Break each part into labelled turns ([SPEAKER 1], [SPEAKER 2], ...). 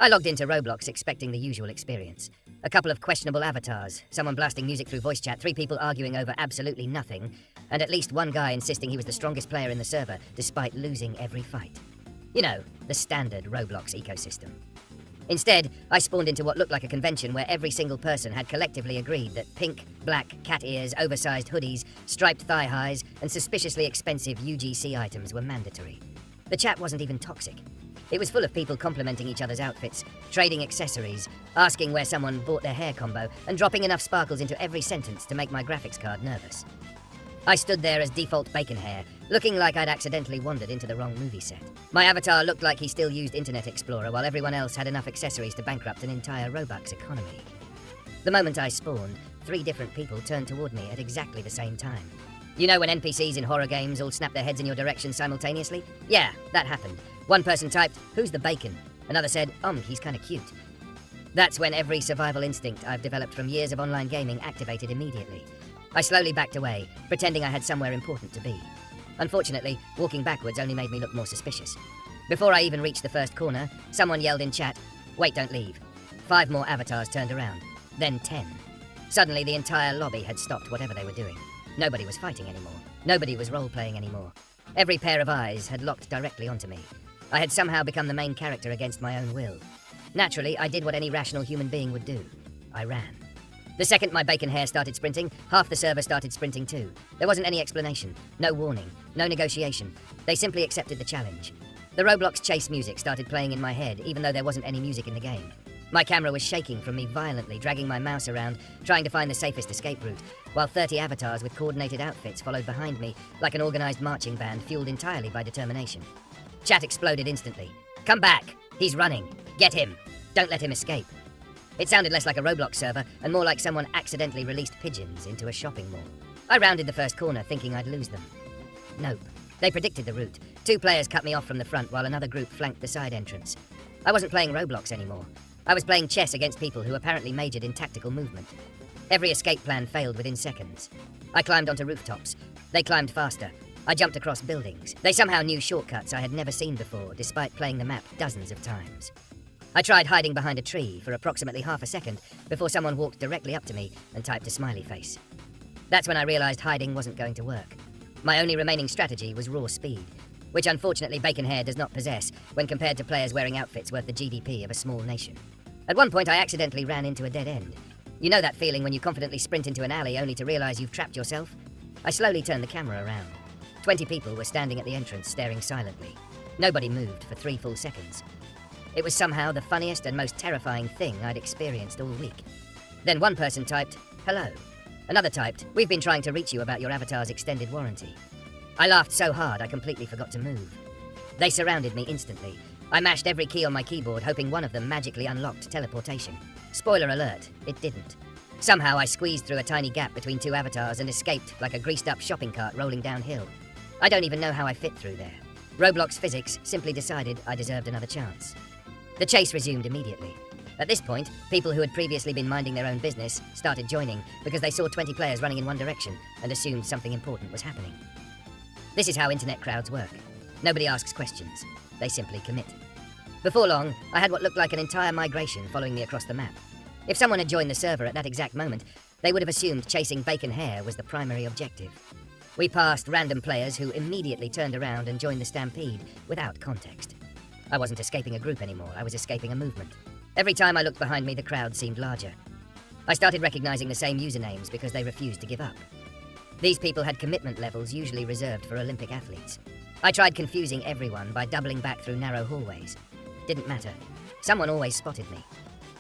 [SPEAKER 1] I logged into Roblox expecting the usual experience. A couple of questionable avatars, someone blasting music through voice chat, 3 people arguing over absolutely nothing, and at least one guy insisting he was the strongest player in the server despite losing every fight. You know, the standard Roblox ecosystem. Instead, I spawned into what looked like a convention where every single person had collectively agreed that pink, black, cat ears, oversized hoodies, striped thigh highs, and suspiciously expensive UGC items were mandatory. The chat wasn't even toxic. It was full of people complimenting each other's outfits, trading accessories, asking where someone bought their hair combo, and dropping enough sparkles into every sentence to make my graphics card nervous. I stood there as default bacon hair, looking like I'd accidentally wandered into the wrong movie set. My avatar looked like he still used Internet Explorer while everyone else had enough accessories to bankrupt an entire Robux economy. The moment I spawned, 3 different people turned toward me at exactly the same time. You know when NPCs in horror games all snap their heads in your direction simultaneously? Yeah, that happened. One person typed, "Who's the bacon?" Another said, "He's kinda cute." That's when every survival instinct I've developed from years of online gaming activated immediately. I slowly backed away, pretending I had somewhere important to be. Unfortunately, walking backwards only made me look more suspicious. Before I even reached the first corner, someone yelled in chat, "Wait, don't leave." 5 more avatars turned around, then 10. Suddenly, the entire lobby had stopped whatever they were doing. Nobody was fighting anymore. Nobody was role-playing anymore. Every pair of eyes had locked directly onto me. I had somehow become the main character against my own will. Naturally, I did what any rational human being would do. I ran. The second my bacon hair started sprinting, half the server started sprinting too. There wasn't any explanation, no warning, no negotiation. They simply accepted the challenge. The Roblox chase music started playing in my head, even though there wasn't any music in the game. My camera was shaking from me violently, dragging my mouse around, trying to find the safest escape route, while 30 avatars with coordinated outfits followed behind me, like an organized marching band fueled entirely by determination. Chat exploded instantly. "Come back! He's running! Get him! Don't let him escape!" It sounded less like a Roblox server and more like someone accidentally released pigeons into a shopping mall. I rounded the first corner thinking I'd lose them. Nope. They predicted the route. 2 players cut me off from the front while another group flanked the side entrance. I wasn't playing Roblox anymore. I was playing chess against people who apparently majored in tactical movement. Every escape plan failed within seconds. I climbed onto rooftops. They climbed faster. I jumped across buildings. They somehow knew shortcuts I had never seen before, despite playing the map dozens of times. I tried hiding behind a tree for approximately half a second before someone walked directly up to me and typed a smiley face. That's when I realized hiding wasn't going to work. My only remaining strategy was raw speed, which unfortunately bacon hair does not possess when compared to players wearing outfits worth the GDP of a small nation. At one point I accidentally ran into a dead end. You know that feeling when you confidently sprint into an alley only to realize you've trapped yourself? I slowly turned the camera around. 20 people were standing at the entrance staring silently. Nobody moved for 3 full seconds. It was somehow the funniest and most terrifying thing I'd experienced all week. Then one person typed, "Hello." Another typed, "We've been trying to reach you about your avatar's extended warranty." I laughed so hard I completely forgot to move. They surrounded me instantly. I mashed every key on my keyboard, hoping one of them magically unlocked teleportation. Spoiler alert, it didn't. Somehow I squeezed through a tiny gap between 2 avatars and escaped like a greased-up shopping cart rolling downhill. I don't even know how I fit through there. Roblox physics simply decided I deserved another chance. The chase resumed immediately. At this point, people who had previously been minding their own business started joining because they saw 20 players running in one direction and assumed something important was happening. This is how internet crowds work. Nobody asks questions. They simply commit. Before long, I had what looked like an entire migration following me across the map. If someone had joined the server at that exact moment, they would have assumed chasing bacon hair was the primary objective. We passed random players who immediately turned around and joined the stampede without context. I wasn't escaping a group anymore, I was escaping a movement. Every time I looked behind me, the crowd seemed larger. I started recognizing the same usernames because they refused to give up. These people had commitment levels usually reserved for Olympic athletes. I tried confusing everyone by doubling back through narrow hallways. Didn't matter. Someone always spotted me.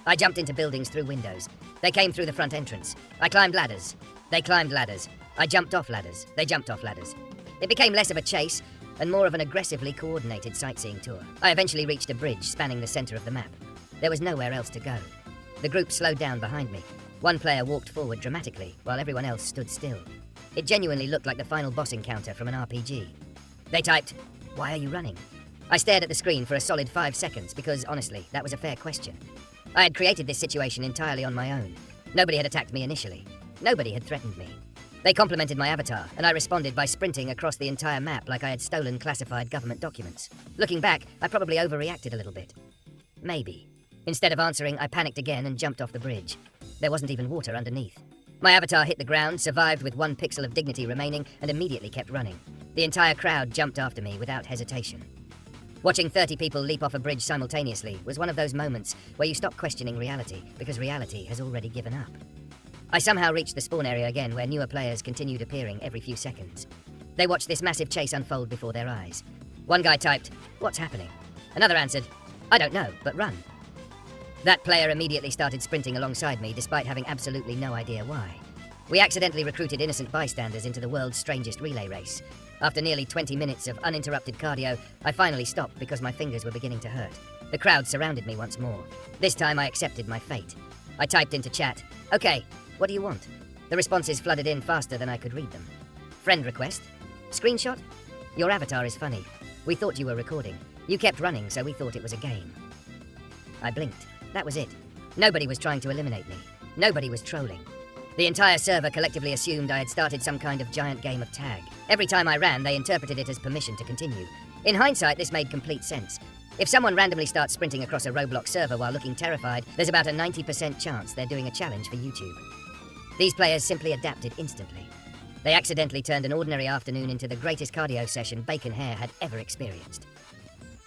[SPEAKER 1] I jumped into buildings through windows. They came through the front entrance. I climbed ladders. They climbed ladders. I jumped off ladders. They jumped off ladders. It became less of a chase and more of an aggressively coordinated sightseeing tour. I eventually reached a bridge spanning the center of the map. There was nowhere else to go. The group slowed down behind me. One player walked forward dramatically while everyone else stood still. It genuinely looked like the final boss encounter from an RPG. They typed, "Why are you running?" I stared at the screen for a solid 5 seconds because, honestly, that was a fair question. I had created this situation entirely on my own. Nobody had attacked me initially. Nobody had threatened me. They complimented my avatar, and I responded by sprinting across the entire map like I had stolen classified government documents. Looking back, I probably overreacted a little bit. Maybe. Instead of answering, I panicked again and jumped off the bridge. There wasn't even water underneath. My avatar hit the ground, survived with 1 pixel of dignity remaining, and immediately kept running. The entire crowd jumped after me without hesitation. Watching 30 people leap off a bridge simultaneously was one of those moments where you stop questioning reality, because reality has already given up. I somehow reached the spawn area again, where newer players continued appearing every few seconds. They watched this massive chase unfold before their eyes. One guy typed, "What's happening?" Another answered, "I don't know, but run." That player immediately started sprinting alongside me, despite having absolutely no idea why. We accidentally recruited innocent bystanders into the world's strangest relay race. After nearly 20 minutes of uninterrupted cardio, I finally stopped because my fingers were beginning to hurt. The crowd surrounded me once more. This time I accepted my fate. I typed into chat, "Okay, what do you want?" The responses flooded in faster than I could read them. "Friend request? Screenshot? Your avatar is funny. We thought you were recording. You kept running, so we thought it was a game." I blinked. That was it. Nobody was trying to eliminate me. Nobody was trolling. The entire server collectively assumed I had started some kind of giant game of tag. Every time I ran, they interpreted it as permission to continue. In hindsight, this made complete sense. If someone randomly starts sprinting across a Roblox server while looking terrified, there's about a 90% chance they're doing a challenge for YouTube. These players simply adapted instantly. They accidentally turned an ordinary afternoon into the greatest cardio session Bacon Hair had ever experienced.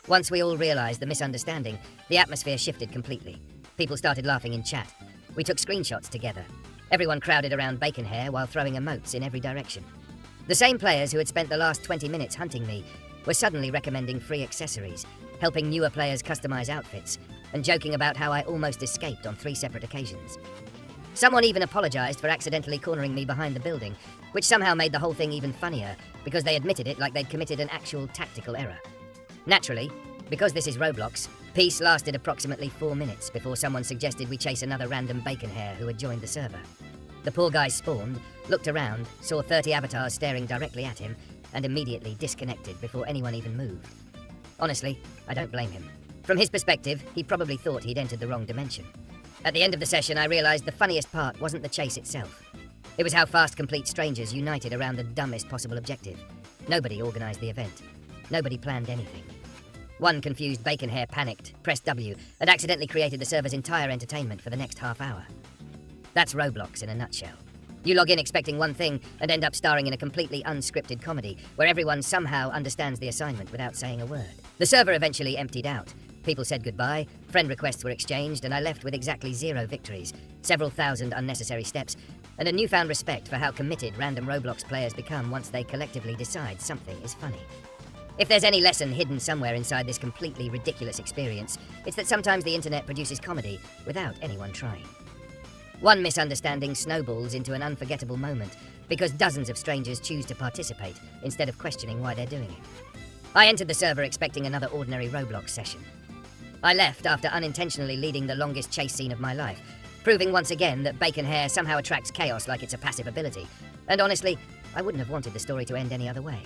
[SPEAKER 1] Once we all realized the misunderstanding, the atmosphere shifted completely. People started laughing in chat. We took screenshots together. Everyone crowded around Bacon Hair while throwing emotes in every direction. The same players who had spent the last 20 minutes hunting me were suddenly recommending free accessories, helping newer players customize outfits, and joking about how I almost escaped on 3 separate occasions. Someone even apologized for accidentally cornering me behind the building, which somehow made the whole thing even funnier, because they admitted it like they'd committed an actual tactical error. Naturally, because this is Roblox, peace lasted approximately 4 minutes before someone suggested we chase another random Bacon Hair who had joined the server. The poor guy spawned, looked around, saw 30 avatars staring directly at him, and immediately disconnected before anyone even moved. Honestly, I don't blame him. From his perspective, he probably thought he'd entered the wrong dimension. At the end of the session, I realized the funniest part wasn't the chase itself. It was how fast complete strangers united around the dumbest possible objective. Nobody organized the event. Nobody planned anything. One confused Bacon Hair panicked, pressed W, and accidentally created the server's entire entertainment for the next half hour. That's Roblox in a nutshell. You log in expecting one thing and end up starring in a completely unscripted comedy where everyone somehow understands the assignment without saying a word. The server eventually emptied out. People said goodbye, friend requests were exchanged, and I left with exactly 0 victories, several thousand unnecessary steps, and a newfound respect for how committed random Roblox players become once they collectively decide something is funny. If there's any lesson hidden somewhere inside this completely ridiculous experience, it's that sometimes the internet produces comedy without anyone trying. One misunderstanding snowballs into an unforgettable moment because dozens of strangers choose to participate instead of questioning why they're doing it. I entered the server expecting another ordinary Roblox session. I left after unintentionally leading the longest chase scene of my life, proving once again that Bacon Hair somehow attracts chaos like it's a passive ability. And honestly, I wouldn't have wanted the story to end any other way.